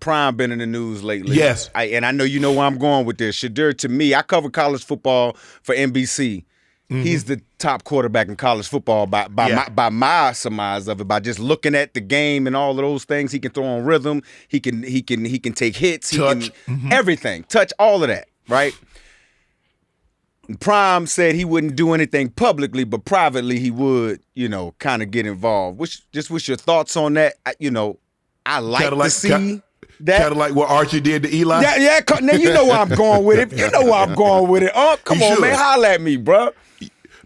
Prime been in the news lately. Yes. And I know you know where I'm going with this. Shedeur, to me, I cover college football for NBC. Mm-hmm. He's the top quarterback in college football by my surmise of it. By just looking at the game and all of those things, he can throw on rhythm. He can take hits. Touch. Everything. Touch, all of that, right? Prime said he wouldn't do anything publicly, but privately he would, kind of get involved. What's your thoughts on that? I like to see that. Kind of like what Archie did to Eli? Yeah. Now you know where I'm going with it. Come on, man. Holla at me, bro.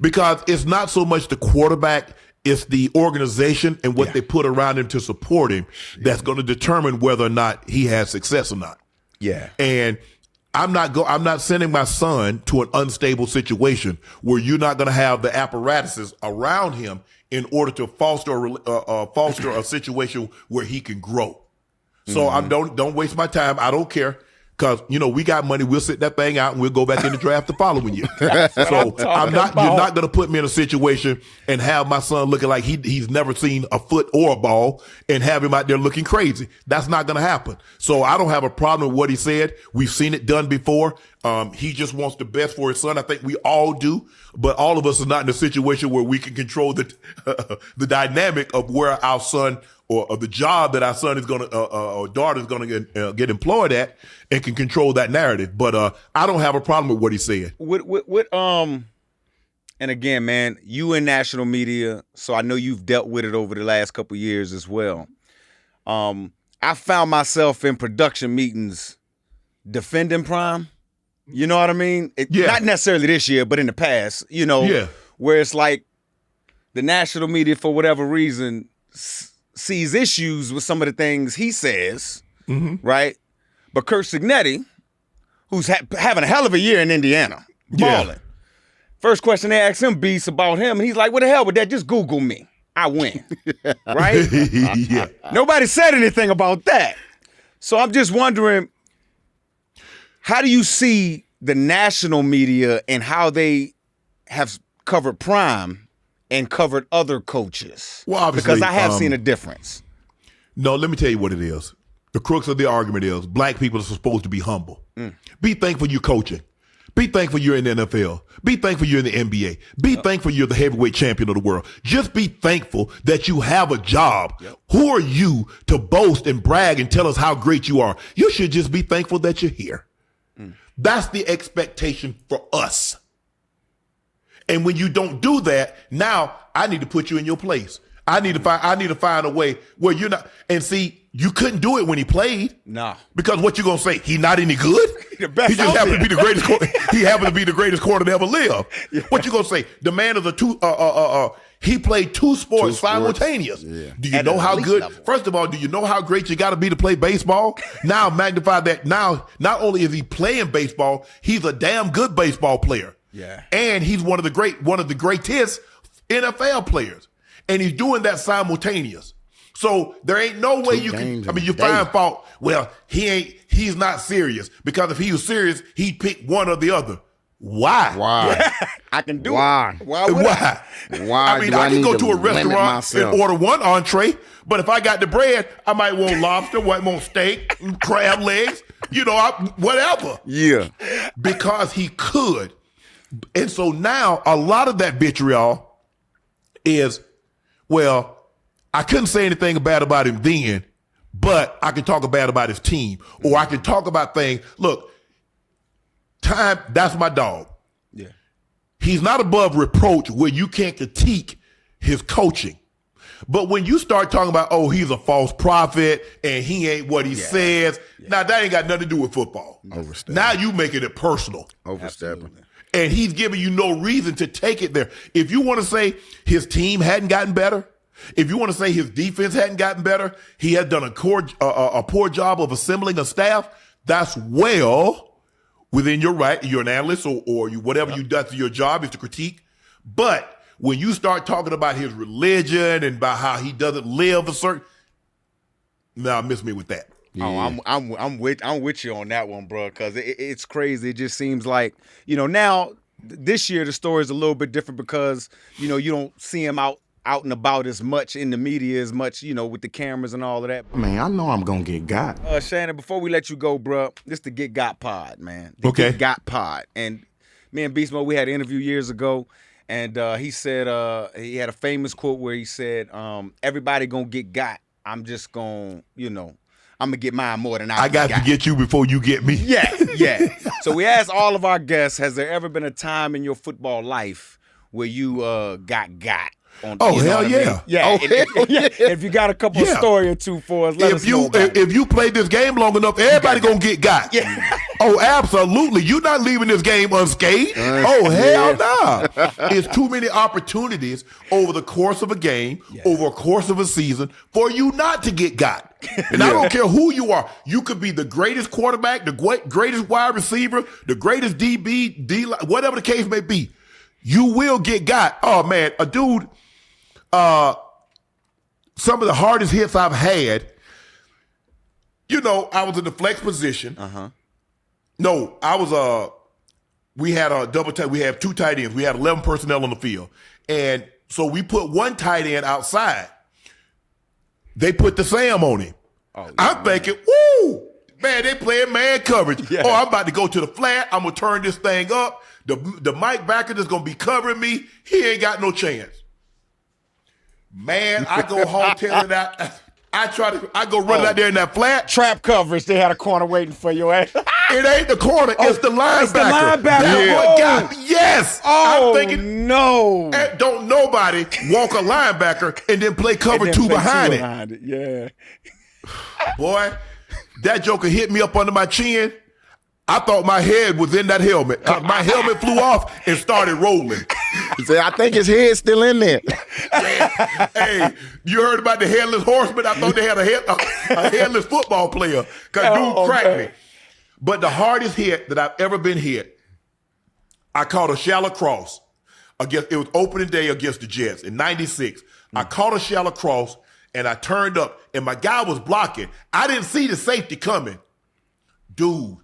Because it's not so much the quarterback, it's the organization and what they put around him to support him that's going to determine whether or not he has success or not. Yeah. And I'm not sending my son to an unstable situation where you're not going to have the apparatuses around him in order to foster a situation where he can grow. So don't waste my time. I don't care. Because, we got money. We'll sit that thing out and we'll go back in the draft the following year. So you're not going to put me in a situation and have my son looking like he's never seen a foot or a ball and have him out there looking crazy. That's not going to happen. So I don't have a problem with what he said. We've seen it done before. He just wants the best for his son. I think we all do, but all of us are not in a situation where we can control the dynamic of where our son or the job that our son is going to, or daughter is going to get employed at, and can control that narrative. But I don't have a problem with what he said. And again, man, you in national media, so I know you've dealt with it over the last couple of years as well. I found myself in production meetings defending Prime. You know what I mean? Not necessarily this year, but in the past, where it's like the national media, for whatever reason, sees issues with some of the things he says, right? But Kurt Signetti, who's having a hell of a year in Indiana, balling. First question they asked him, Beast, about him, and he's like, what the hell with that? Just Google me. I win. Right? Nobody said anything about that. So I'm just wondering, how do you see the national media and how they have covered Prime and covered other coaches? Well, obviously, because I have seen a difference. No, let me tell you what it is. The crux of the argument is black people are supposed to be humble. Be thankful you're coaching. Be thankful you're in the NFL. Be thankful you're in the NBA. Be thankful you're the heavyweight champion of the world. Just be thankful that you have a job. Who are you to boast and brag and tell us how great you are? You should just be thankful that you're here. That's the expectation for us. And when you don't do that, now I need to put you in your place. I need to find a way where you're not. And see, you couldn't do it when he played. No. Because what you gonna say? He not any good? The best he just happened to be the greatest. He happened to be the greatest corner to ever live. Yeah. What you gonna say? The man is he played two sports simultaneous. Yeah. Do you know how good? Level. First of all, do you know how great you got to be to play baseball? Now magnify that. Now, not only is he playing baseball, he's a damn good baseball player. Yeah. And he's one of the greatest NFL players. And he's doing that simultaneous. So there ain't no way you can, you find fault. Well, he's not serious, because if he was serious, he'd pick one or the other. Why? I can do it. Why? I mean, I can go to a restaurant and order one entree, but if I got the bread, I might want lobster, might want steak, crab legs, whatever. Yeah. Because he could. And so now a lot of that vitriol is, well, I couldn't say anything bad about him then, but I can talk bad about his team, or I can talk about things. Look, Time, that's my dog. Yeah. He's not above reproach where you can't critique his coaching. But when you start talking about, oh, he's a false prophet and he ain't what he says, now that ain't got nothing to do with football. Overstepping. Now you making it personal. Overstepping. And he's giving you no reason to take it there. If you want to say his team hadn't gotten better, if you want to say his defense hadn't gotten better, he had done a poor job of assembling a staff, that's within your right. You're an analyst or you, whatever you do, your job is to critique. But when you start talking about his religion and about how he doesn't live a certain, miss me with that. Yeah. Oh, I'm with you on that one, bro. Because it's crazy. It just seems like now this year the story is a little bit different because you don't see him out out and about as much in the media as much, with the cameras and all of that. Man, I know I'm gonna get got. Shannon, before we let you go, bro, this the Get Got Pod, man. The Okay. Get Got Pod. And me and Beast Mode, we had an interview years ago, and he said he had a famous quote where he said, everybody gonna get got. I'm just gonna, I'm gonna get mine more than I got to get you before you get me. Yeah. So we asked all of our guests, has there ever been a time in your football life where you got on, hell yeah. Yeah. If you got a couple of story or two for us, let us know about it. If you play this game long enough, everybody gonna get got. Yeah. Oh, absolutely. You're not leaving this game unscathed. Hell nah. It's too many opportunities over the course of a game, over a course of a season, for you not to get got. And I don't care who you are. You could be the greatest quarterback, the greatest wide receiver, the greatest DB, whatever the case may be. You will get got. Oh, man, a dude, some of the hardest hits I've had, I was in the flex position. No, I was, we had a double tight. We had 2 tight ends. We had 11 personnel on the field. And so we put 1 tight end outside. They put the Sam on him. I'm thinking, woo, man, they playing man coverage. Yeah. I'm about to go to the flat. I'm going to turn this thing up. The Mike backer that's going to be covering me, he ain't got no chance. Man, I go home telling that. I go running out there in that flat. Trap coverage. They had a corner waiting for your ass. It ain't the corner. It's the linebacker. It's the linebacker. Yes. Oh, I'm thinking, no. Don't nobody walk a linebacker and then play cover 2 behind it. Yeah. Boy, that joker hit me up under my chin. I thought my head was in that helmet. My helmet flew off and started rolling. He said, I think his head's still in there. Hey, you heard about the headless horseman? I thought they had a headless football player because dude cracked me. But the hardest hit that I've ever been hit, I caught a shallow cross. It was opening day against the Jets in 96. I caught a shallow cross, and I turned up, and my guy was blocking. I didn't see the safety coming. Dude,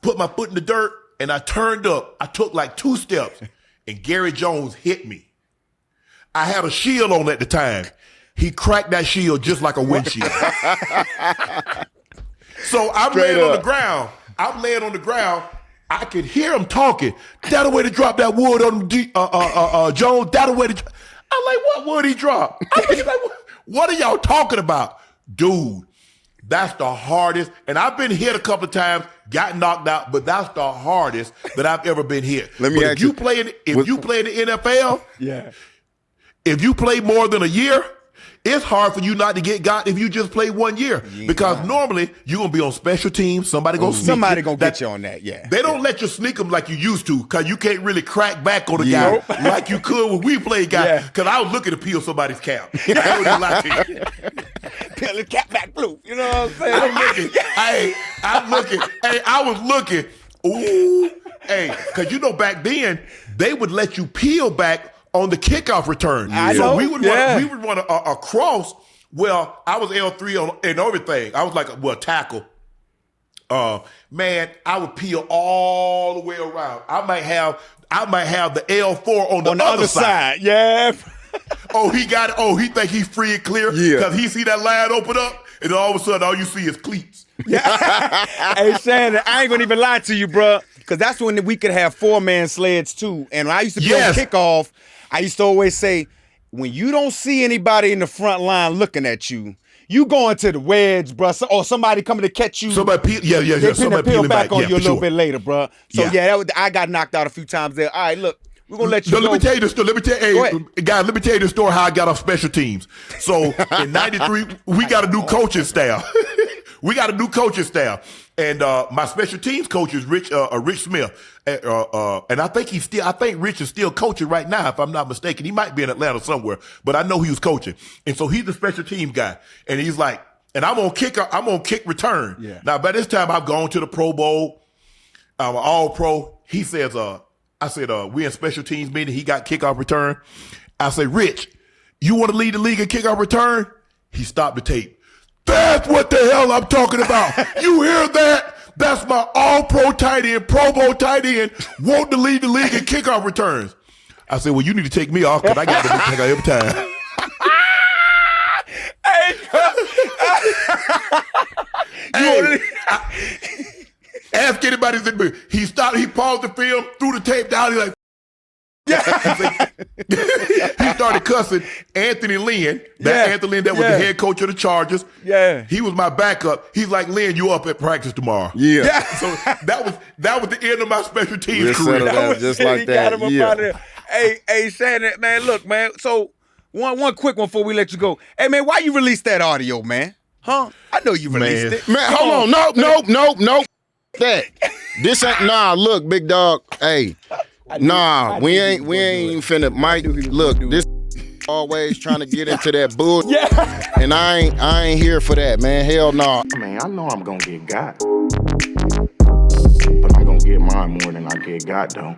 put my foot in the dirt, and I turned up. I took like 2 steps, and Gary Jones hit me. I had a shield on at the time. He cracked that shield just like a windshield. So I'm laying on the ground. I could hear him talking. That a way to drop that wood on Jones. That a way to. I'm like, what would he drop? He's like, what are y'all talking about, dude? That's the hardest. And I've been hit a couple of times, got knocked out, but that's the hardest that I've ever been hit. Let me ask you. If you play in the NFL, if you play more than a year, it's hard for you not to get got if you just play 1 year. Because normally you're going to be on special teams. Somebody going to sneak Somebody going to get you on that, They don't let you sneak them like you used to because you can't really crack back on the guy like you could when we played guy. Because I was looking to peel somebody's cap. I don't lie to you. Peel the cap back blue. You know what I'm saying? I was looking. Ooh. Hey, because back then, they would let you peel back on the kickoff return. So we would run a cross. Well, I was L3 and everything. I was like a tackle. Man, I would peel all the way around. I might have the L4 on the other side. Yeah. He got it. He think he's free and clear because he see that line open up, and then all of a sudden all you see is cleats. Hey, Shannon, I ain't gonna even lie to you, bro, because that's when we could have 4-man sleds too. And when I used to be on kickoff, I used to always say, when you don't see anybody in the front line looking at you, you going to the wedge, bro, or somebody coming to catch you. Somebody peel back on you a little bit later, bro. So I got knocked out a few times there. All right, look, we're gonna let you go. Let me tell you this story. Let me tell you the story how I got off special teams. So in '93, we got a new coaching staff. And my special teams coach is Rich Smith, and I think Rich is still coaching right now, if I'm not mistaken. He might be in Atlanta somewhere, but I know he was coaching. And so he's the special team guy, and he's like, and I'm on kick return. Yeah. Now by this time I've gone to the Pro Bowl, I'm an All Pro. He says, I said, we in special teams meeting. He got kickoff return. I say, Rich, you want to lead the league in kickoff return? He stopped the tape. That's what the hell I'm talking about. You hear that? That's my all-pro tight end, Pro Bowl tight end, want to lead the league in kickoff returns. I said, well, you need to take me off because I got to take out every time. Ask anybody that's in the he stopped, he paused the film, threw the tape down, he's like, he started cussing Anthony Lynn, Anthony Lynn that was the head coach of the Chargers. Yeah. He was my backup. He's like, Lynn, you up at practice tomorrow. Yeah. So that was the end of my special teams career. Just like that. Got him up out of there. Hey, Shannon, man, look, man. So one quick one before we let you go. Hey, man, why you released that audio, man? Huh? I know you released it. Man, hold on. Nope. That. This ain't, look, big dog. Hey. We ain't even finna, Mike, look, this always trying to get into that bull. Yeah. And I ain't here for that, man. Hell no. Man, I know I'm gonna get got. But I'm gonna get mine more than I get got, though.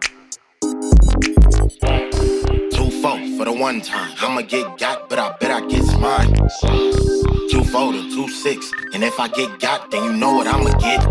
2-4 for the one time. I'ma get got, but I bet I get mine. 2-4 to 2-6. And if I get got, then you know what I'ma get.